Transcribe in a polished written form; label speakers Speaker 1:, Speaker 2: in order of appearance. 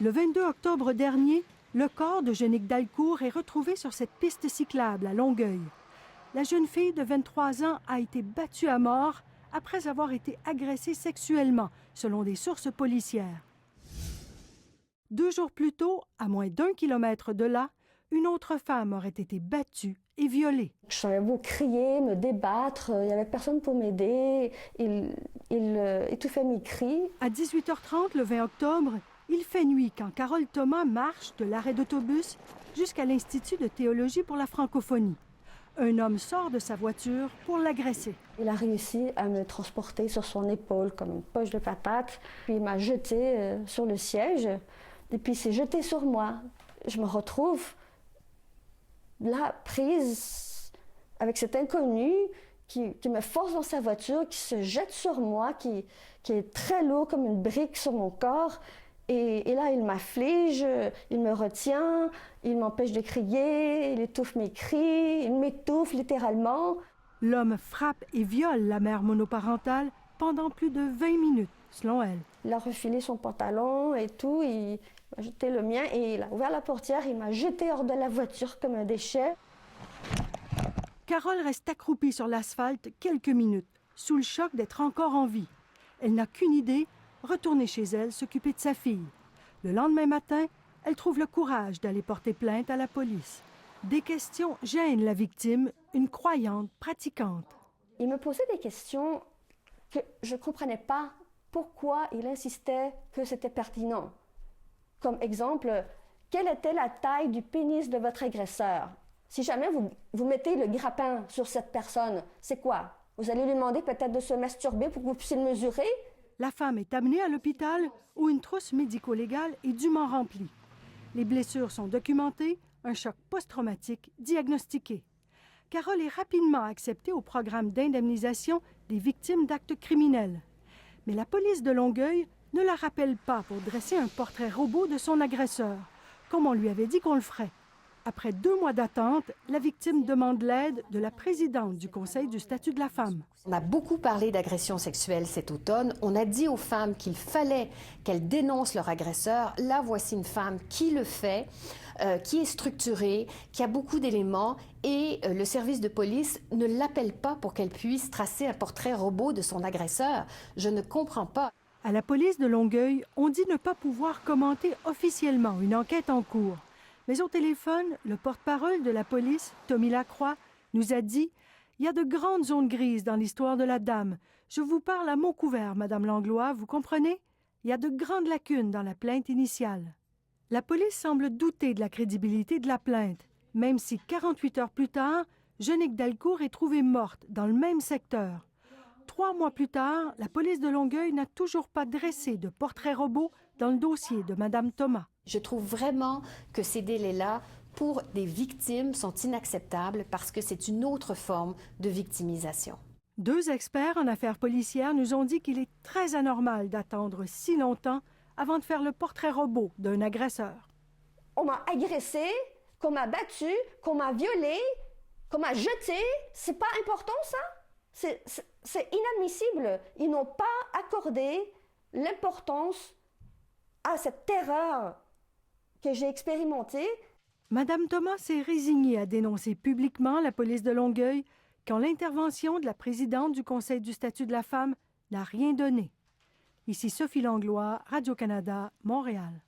Speaker 1: Le 22 octobre dernier, le corps de Jeannick Dalcourt est retrouvé sur cette piste cyclable à Longueuil. La jeune fille de 23 ans a été battue à mort après avoir été agressée sexuellement, selon des sources policières. 2 jours plus tôt, à moins d'1 kilomètre de là, une autre femme aurait été battue et violée.
Speaker 2: Je savais beau crier, me débattre, il n'y avait personne pour m'aider. Il étouffait mes cris.
Speaker 1: À 18h30, le 20 octobre, il fait nuit quand Carole Thomas marche de l'arrêt d'autobus jusqu'à l'Institut de théologie pour la francophonie. Un homme sort de sa voiture pour l'agresser.
Speaker 2: Il a réussi à me transporter sur son épaule comme une poche de patate. Puis il m'a jeté sur le siège et puis il s'est jeté sur moi. Je me retrouve là, prise avec cet inconnu qui me force dans sa voiture, qui se jette sur moi, qui est très lourd comme une brique sur mon corps. Et là, il m'afflige, il me retient, il m'empêche de crier, il étouffe mes cris, il m'étouffe littéralement.
Speaker 1: L'homme frappe et viole la mère monoparentale pendant plus de 20 minutes, selon elle.
Speaker 2: Il a refilé son pantalon et tout, il m'a jeté le mien et il a ouvert la portière, il m'a jeté hors de la voiture comme un déchet.
Speaker 1: Carole reste accroupie sur l'asphalte quelques minutes, sous le choc d'être encore en vie. Elle n'a qu'une idée, retourner chez elle, s'occuper de sa fille. Le lendemain matin, elle trouve le courage d'aller porter plainte à la police. Des questions gênent la victime, une croyante pratiquante.
Speaker 2: Il me posait des questions que je ne comprenais pas pourquoi il insistait que c'était pertinent. Comme exemple, quelle était la taille du pénis de votre agresseur? Si jamais vous mettez le grappin sur cette personne, c'est quoi? Vous allez lui demander peut-être de se masturber pour que vous puissiez le mesurer?
Speaker 1: La femme est amenée à l'hôpital où une trousse médico-légale est dûment remplie. Les blessures sont documentées, un choc post-traumatique diagnostiqué. Carole est rapidement acceptée au programme d'indemnisation des victimes d'actes criminels. Mais la police de Longueuil ne la rappelle pas pour dresser un portrait robot de son agresseur, comme on lui avait dit qu'on le ferait. Après 2 mois d'attente, la victime demande l'aide de la présidente du Conseil du statut de la femme.
Speaker 3: On a beaucoup parlé d'agression sexuelle cet automne. On a dit aux femmes qu'il fallait qu'elles dénoncent leur agresseur. Là, voici une femme qui le fait, qui est structurée, qui a beaucoup d'éléments et le service de police ne l'appelle pas pour qu'elle puisse tracer un portrait robot de son agresseur. Je ne comprends pas.
Speaker 1: À la police de Longueuil, on dit ne pas pouvoir commenter officiellement une enquête en cours. Mais au téléphone, le porte-parole de la police, Tommy Lacroix, nous a dit « Il y a de grandes zones grises dans l'histoire de la dame. Je vous parle à mot couvert, Madame Langlois, vous comprenez? Il y a de grandes lacunes dans la plainte initiale. » La police semble douter de la crédibilité de la plainte, même si 48 heures plus tard, Jeannick Dalcourt est trouvée morte dans le même secteur. 3 mois plus tard, la police de Longueuil n'a toujours pas dressé de portrait robot dans le dossier de Madame Thomas.
Speaker 3: Je trouve vraiment que ces délais-là, pour des victimes, sont inacceptables parce que c'est une autre forme de victimisation.
Speaker 1: 2 experts en affaires policières nous ont dit qu'il est très anormal d'attendre si longtemps avant de faire le portrait robot d'un agresseur.
Speaker 2: On m'a agressé, qu'on m'a battu, qu'on m'a violé, qu'on m'a jeté. C'est pas important, ça? C'est inadmissible. Ils n'ont pas accordé l'importance à cette terreur que j'ai expérimentée.
Speaker 1: Madame Thomas s'est résignée à dénoncer publiquement la police de Longueuil quand l'intervention de la présidente du Conseil du statut de la femme n'a rien donné. Ici Sophie Langlois, Radio-Canada, Montréal.